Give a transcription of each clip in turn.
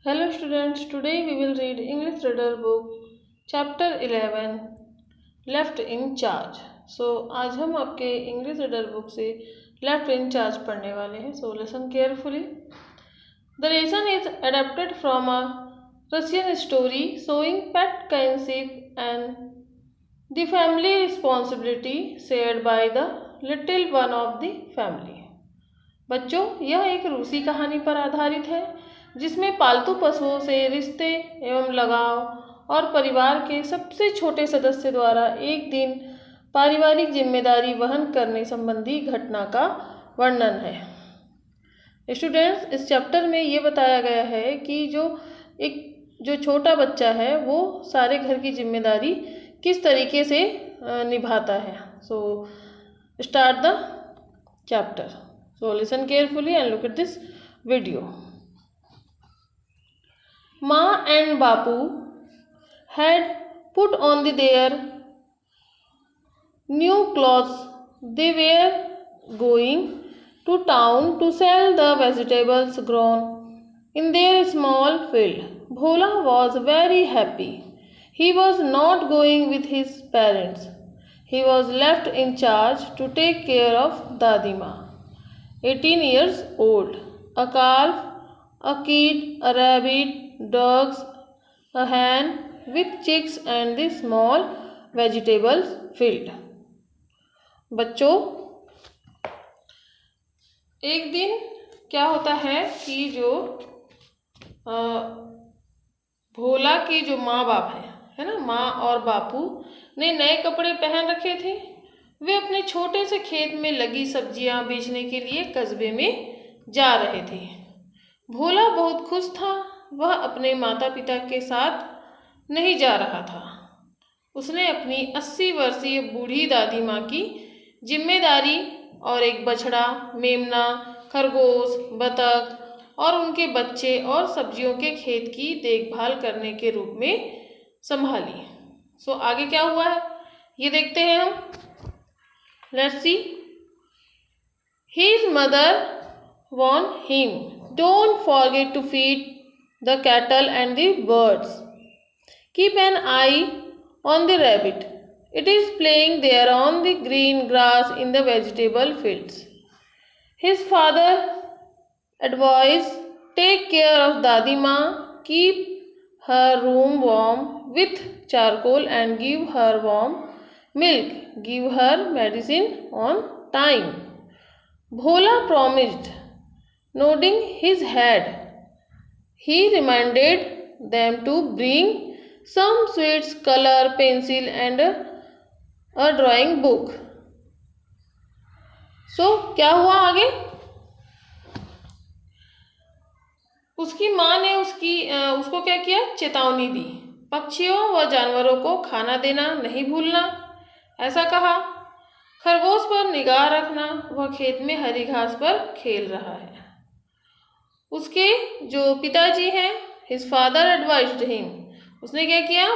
Hello students, today we will read English Reader Book Chapter 11 Left in Charge. आज हम आपके English reader book से left in charge पढ़ने वाले हैं. So listen carefully. The lesson is adapted from a Russian story showing pet kinship and the family responsibility shared by the little one of the family. बच्चों, यह एक रूसी कहानी पर आधारित है जिसमें पालतू पशुओं से रिश्ते एवं लगाव और परिवार के सबसे छोटे सदस्य द्वारा एक दिन पारिवारिक जिम्मेदारी वहन करने संबंधी घटना का वर्णन है. स्टूडेंट्स, इस चैप्टर में ये बताया गया है कि जो छोटा बच्चा है वो सारे घर की जिम्मेदारी किस तरीके से निभाता है. So start the chapter. So listen carefully and look at this video. Ma and Bapu had put on their new clothes. They were going to town to sell the vegetables grown in their small field. Bhola was very happy. He was not going with his parents. He was left in charge to take care of Dadima, 18 years old, a calf, a kid, a rabbit, dogs, a hen with chicks and the small vegetables field. बच्चों, एक दिन क्या होता है कि जो भोला की जो माँ बाप है ना, माँ और बापू ने नए कपड़े पहन रखे थे. वे अपने छोटे से खेत में लगी सब्जियां बेचने के लिए कस्बे में जा रहे थे. भोला बहुत खुश था. वह अपने माता पिता के साथ नहीं जा रहा था. उसने अपनी 80 वर्षीय बूढ़ी दादी माँ की जिम्मेदारी और एक बछड़ा, मेमना, खरगोश, बतख और उनके बच्चे और सब्जियों के खेत की देखभाल करने के रूप में संभाली. सो आगे क्या हुआ है ये देखते हैं हम. Let's see. His mother warned him, "Don't forget to feed the cattle and the birds. Keep an eye on the rabbit. It is playing there on the green grass in the vegetable fields." His father advised, "Take care of Dadima. Keep her room warm with charcoal and give her warm milk. Give her medicine on time." Bhola promised, nodding his head. He reminded them to bring some sweets, color, pencil and a drawing book. So क्या हुआ आगे? उसकी माँ ने उसको क्या किया? चेतावनी दी. पक्षियों व जानवरों को खाना देना नहीं भूलना, ऐसा कहा. खरगोश पर निगाह रखना, वह खेत में हरी घास पर खेल रहा है. उसके जो पिताजी हैं, हिज फादर एडवाइज्ड हिम, उसने क्या किया?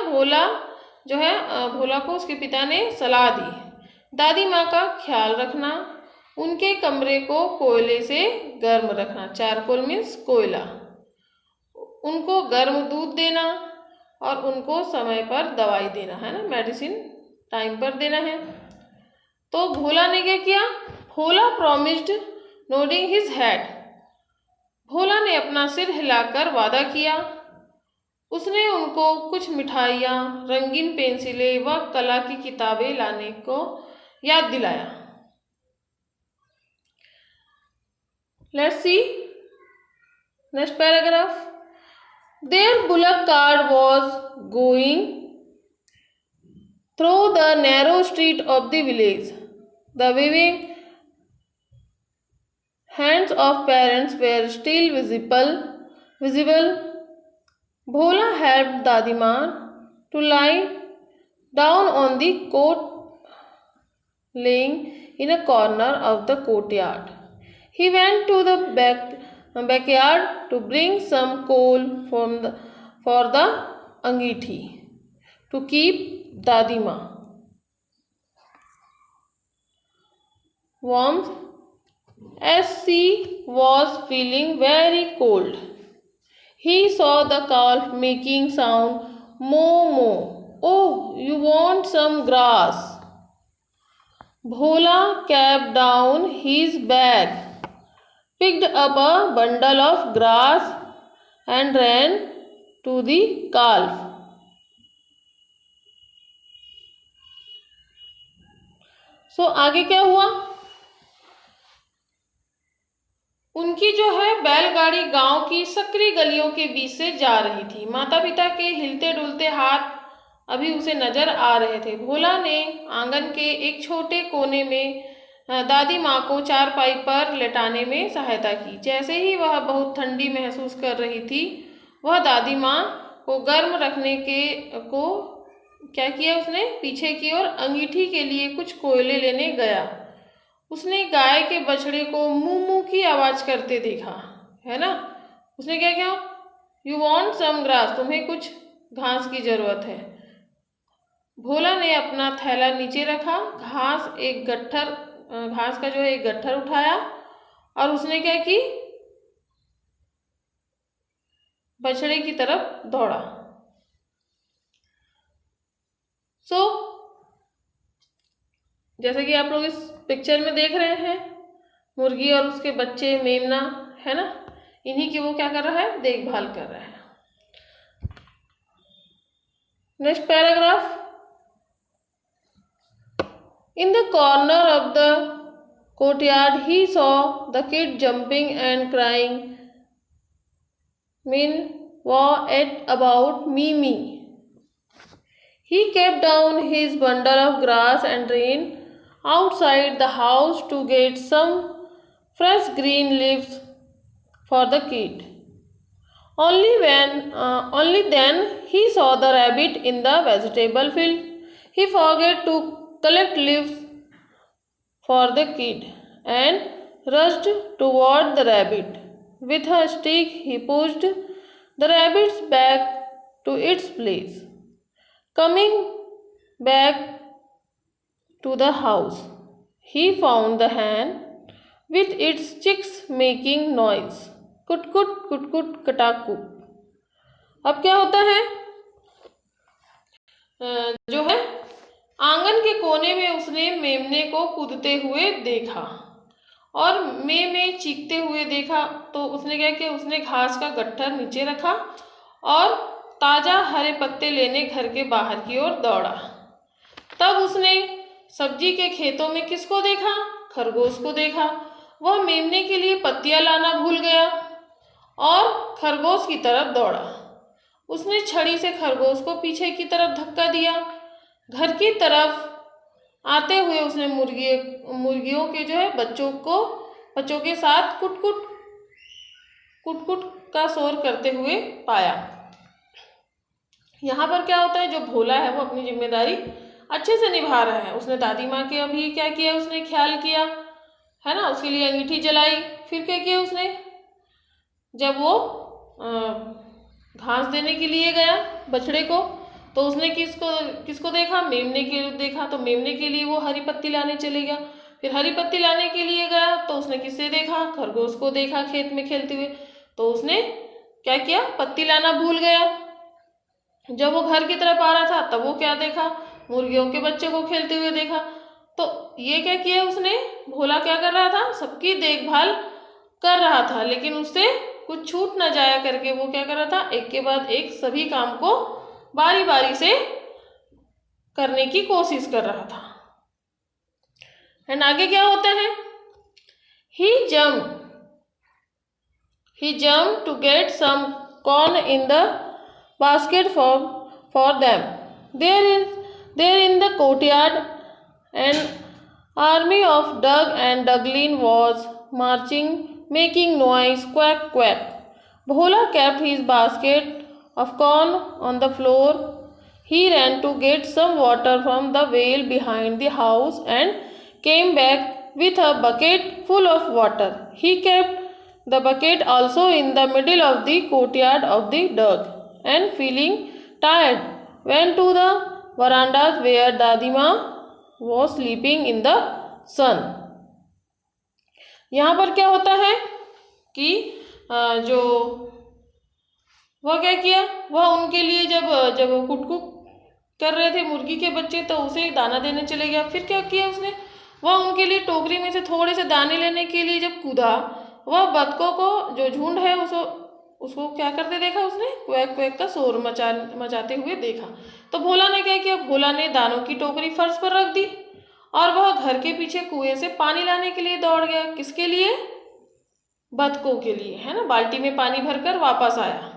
भोला को उसके पिता ने सलाह दी. दादी माँ का ख्याल रखना, उनके कमरे को कोयले से गर्म रखना. चारकोल मीन्स कोयला. उनको गर्म दूध देना और उनको समय पर दवाई देना है ना, मेडिसिन टाइम पर देना है. तो भोला ने क्या किया? भोला प्रॉमिस्ड, नोडिंग हिज हेड. भोला ने अपना सिर हिलाकर वादा किया. उसने उनको कुछ मिठाइयाँ, रंगीन पेंसिलें व कला की किताबें लाने को याद दिलाया. Let's see next paragraph. Their bullock cart was going through the narrow street of the village. The waving hands of parents were still visible. Bhola helped Dadima to lie down on the coat laying in a corner of the courtyard. He went to the backyard to bring some coal for the angithi to keep Dadima warm as she was feeling very cold. He saw the calf making sound moo moo. Oh, you want some grass? Bhola kept down his bag, picked up a bundle of grass and ran to the calf. आगे क्या हुआ? उनकी जो है बैलगाड़ी गांव की सकरी गलियों के बीच से जा रही थी। माता पिता के हिलते डुलते हाथ अभी उसे नजर आ रहे थे। भोला ने आंगन के एक छोटे कोने में दादी माँ को चारपाई पर लेटाने में सहायता की। जैसे ही वह बहुत ठंडी महसूस कर रही थी, वह दादी माँ को गर्म रखने को क्या किया उसने, पीछे की ओर अंगीठी के लिए कुछ कोयले लेने गया। उसने गाय के बछड़े को मुँ मुँ की आवाज करते देखा, है ना। उसने क्या किया, यू वॉन्ट सम ग्रास, तुम्हें कुछ घास की जरूरत है। भोला ने अपना थैला नीचे रखा, घास का जो है एक गट्ठर उठाया और उसने क्या की, बछड़े की तरफ दौड़ा। जैसे कि आप लोग इस पिक्चर में देख रहे हैं, मुर्गी और उसके बच्चे मेमना, है ना, इन्हीं की वो क्या कर रहा है, देखभाल कर रहा है। Next paragraph. In the corner of the courtyard, he saw the kid jumping and crying, about Mimi. He kept down his bundle of grass and ran outside the house to get some fresh green leaves for the kid. Only then he saw the rabbit in the vegetable field. He forgot to collect leaves for the kid and rushed toward the rabbit. With a stick, he pushed the rabbit back to its place. Coming back to the house, he found the hen with its chicks making noise. कुट कुट कुट कुट कटाकू। अब क्या होता है, जो है आंगन के कोने में उसने मेमने को कूदते हुए देखा और में चीखते हुए देखा। तो उसने क्या किया, उसने घास का गट्ठर नीचे रखा और ताज़ा हरे पत्ते लेने घर के बाहर की ओर दौड़ा। तब उसने सब्जी के खेतों में किसको देखा, खरगोश को देखा। वह मेमने के लिए पत्तियां लाना भूल गया और खरगोश की तरफ दौड़ा। उसने छड़ी से खरगोश को पीछे की तरफ धक्का दिया। घर की तरफ आते हुए उसने मुर्गियों के जो है बच्चों के साथ कुट कुट का शोर करते हुए पाया। यहाँ पर क्या होता है, जो भोला है वो अपनी जिम्मेदारी अच्छे से निभा रहा है। उसने दादी माँ के अभी क्या किया, उसने ख्याल किया, है ना, उसके लिए अंगीठी जलाई। फिर क्या किया उसने, जब वो घास देने के लिए गया बछड़े को, तो उसने किसको देखा, मेमने के देखा। तो मेमने के लिए वो हरी पत्ती लाने चले गया। फिर हरी पत्ती लाने के लिए गया तो उसने किससे देखा, खरगोश को देखा खेत में खेलते हुए। तो उसने क्या किया, पत्ती लाना भूल गया। जब वो घर की तरफ आ रहा था तब वो क्या देखा, मुर्गियों के बच्चे को खेलते हुए देखा। तो ये क्या किया उसने, भोला क्या कर रहा था, सबकी देखभाल कर रहा था, लेकिन उससे कुछ छूट न जाया करके वो क्या कर रहा था, एक के बाद एक सभी काम को बारी बारी से करने की कोशिश कर रहा था। एंड आगे क्या होता है, he jumped to get some corn in the basket for them. There in the courtyard, an army of Doug and Duglin was marching, making noise, quack quack. Bhola kept his basket of corn on the floor. He ran to get some water from the well behind the house and came back with a bucket full of water. He kept the bucket also in the middle of the courtyard of the Doug, and feeling tired, went to the veranda where Dadima was sleeping in the sun. यहाँ पर क्या होता है कि जो वह क्या किया, वह उनके लिए जब जब वो कुटकुट कर रहे थे मुर्गी के बच्चे, तो उसे दाना देने चले गया। फिर क्या किया उसने, वह उनके लिए टोकरी में से थोड़े से दाने लेने के लिए जब कूदा, वह बतखों को जो झुंड है उसको उसको क्या करते देखा उसने, क्वैक क्वैक का शोर मचाते हुए देखा। तो भोला ने क्या किया, भोला ने दानों की टोकरी फर्श पर रख दी और वह घर के पीछे कुएं से पानी लाने के लिए दौड़ गया। किसके लिए, बतखों के लिए, है ना। बाल्टी में पानी भरकर वापस आया।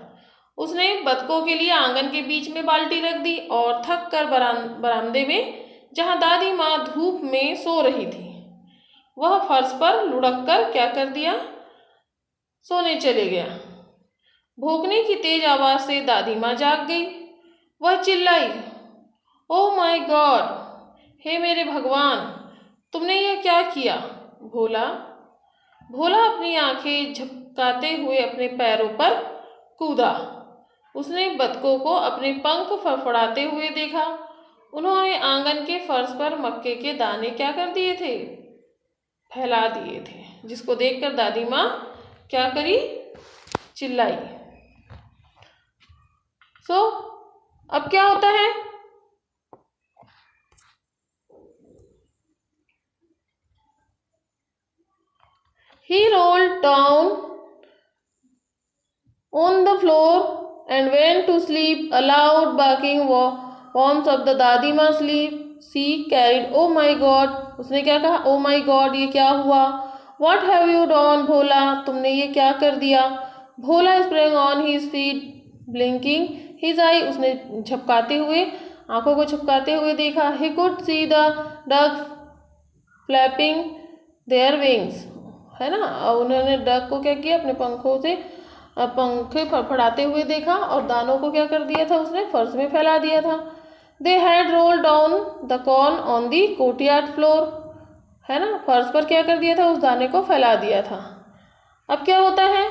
उसने बतखों के लिए आंगन के बीच में बाल्टी रख दी और थक कर बरामदे में, जहां दादी माँ धूप में सो रही थी, वह फर्श पर लुढ़क कर क्या कर दिया, सोने चले गया। भौंकने की तेज आवाज से दादी माँ जाग गई। वह चिल्लाई, ओह माय गॉड, हे मेरे भगवान, तुमने यह क्या किया। भोला भोला अपनी आंखें झपकाते हुए अपने पैरों पर कूदा। उसने बतखों को अपने पंख फड़फड़ाते हुए देखा। उन्होंने आंगन के फर्श पर मक्के के दाने क्या कर दिए थे, फैला दिए थे, जिसको देखकर दादी माँ क्या करी, चिल्लाई। अब क्या होता है, he rolled down on the floor and went to sleep. A loud barking warms up the दादी माँ sleep. She carried, oh my God, उसने क्या कहा, oh my God, ये क्या हुआ। What have you done, भोला, तुमने ये क्या कर दिया। भोला sprang on his feet, blinking his eye, उसने झपकाते हुए, आंखों को झपकाते हुए देखा। He could see the ducks flapping their wings, है ना। उन्होंने डक को क्या किया, अपने पंखों से पंखे फड़फड़ाते हुए देखा और दानों को क्या कर दिया था उसने, फर्श में फैला दिया था। They had roll down the corn on the courtyard floor, है ना, फर्श पर क्या कर दिया था, उस दाने को फैला दिया था। अब क्या होता है,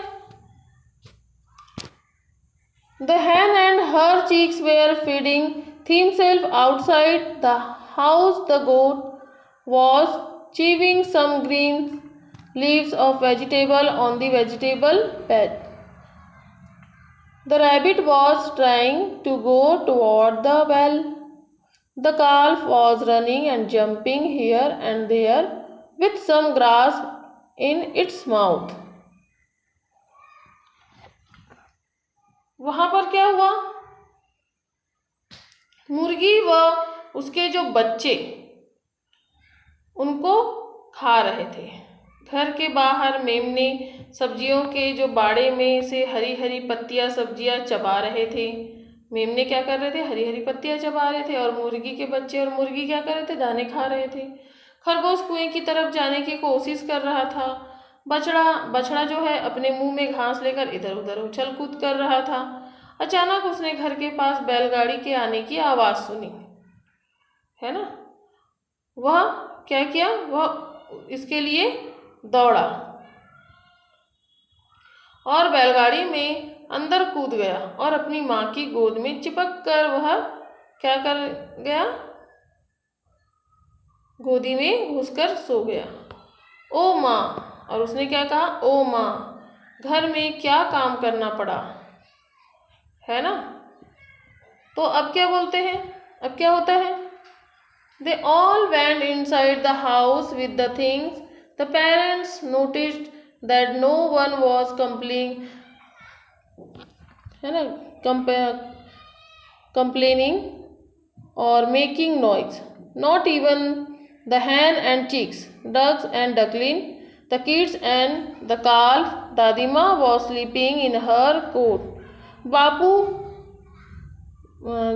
the hen and her chicks were feeding themselves outside the house. The goat was chewing some green leaves of vegetable on the vegetable bed. The rabbit was trying to go toward the well. The calf was running and jumping here and there with some grass in its mouth. वहां पर क्या हुआ, मुर्गी व उसके जो बच्चे उनको खा रहे थे। घर के बाहर मेमने सब्जियों के जो बाड़े में से हरी हरी पत्तियां सब्जियां चबा रहे थे। मेमने क्या कर रहे थे, हरी हरी पत्तियां चबा रहे थे और मुर्गी के बच्चे और मुर्गी क्या कर रहे थे, दाने खा रहे थे। खरगोश कुएं की तरफ जाने की कोशिश कर रहा था। बछड़ा जो है अपने मुंह में घास लेकर इधर उधर उछल कूद कर रहा था। अचानक उसने घर के पास बैलगाड़ी के आने की आवाज़ सुनी, है ना। वह क्या किया, वह इसके लिए दौड़ा और बैलगाड़ी में अंदर कूद गया और अपनी माँ की गोद में चिपक कर वह क्या कर गया, गोदी में घुसकर सो गया। ओ माँ, और उसने क्या कहा, ओ माँ, घर में क्या काम करना पड़ा, है ना। तो अब क्या बोलते हैं, अब क्या होता है, they all went inside the house with the things. The parents noticed that no one was complaining, है ना, complaining or making noise. Not even the hen and chicks, ducks and duckling, the kids and the calf. Dadima was sleeping in her coat. बापू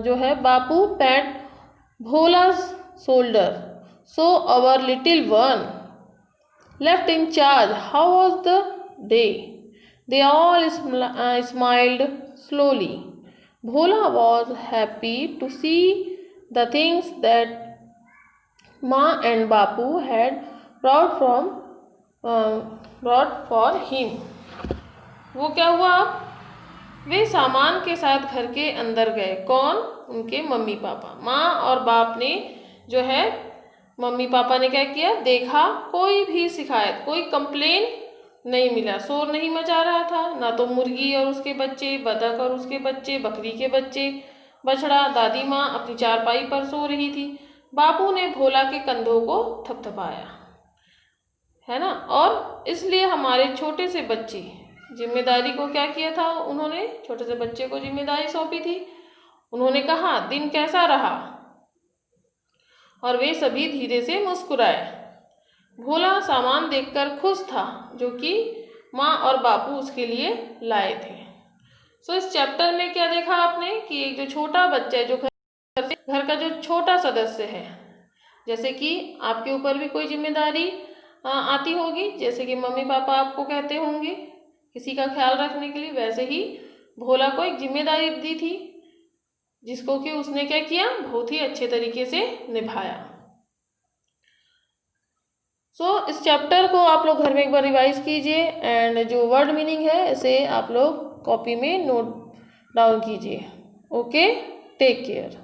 जो है, बापू pat Bhola's shoulder. So our little one left in charge. How was the day? They all smiled slowly. Bhola was happy to see the things that Ma and Bapu had brought for him. वो क्या हुआ, वे सामान के साथ घर के अंदर गए। कौन, उनके मम्मी पापा। माँ और बाप ने जो है, मम्मी पापा ने क्या किया, देखा कोई भी शिकायत, कोई कंप्लेन नहीं मिला, शोर नहीं मचा रहा था, ना तो मुर्गी और उसके बच्चे, बतख और उसके बच्चे, बकरी के बच्चे, बछड़ा, दादी माँ अपनी चारपाई पर सो रही थी। बापू ने भोला के कंधों को थपथपाया, है ना। और इसलिए हमारे छोटे से बच्चे जिम्मेदारी को क्या किया था, उन्होंने छोटे से बच्चे को जिम्मेदारी सौंपी थी। उन्होंने कहा, दिन कैसा रहा, और वे सभी धीरे से मुस्कुराए। भोला सामान देखकर खुश था जो कि माँ और बापू उसके लिए लाए थे। सो इस चैप्टर में क्या देखा आपने कि एक जो छोटा बच्चा है, जो घर का जो छोटा सदस्य है, जैसे कि आपके ऊपर भी कोई जिम्मेदारी आती होगी, जैसे कि मम्मी पापा आपको कहते होंगे किसी का ख्याल रखने के लिए, वैसे ही भोला को एक जिम्मेदारी दी थी जिसको कि उसने क्या किया, बहुत ही अच्छे तरीके से निभाया। इस चैप्टर को आप लोग घर में एक बार रिवाइज कीजिए एंड जो वर्ड मीनिंग है इसे आप लोग कॉपी में नोट डाउन कीजिए। Okay, take care.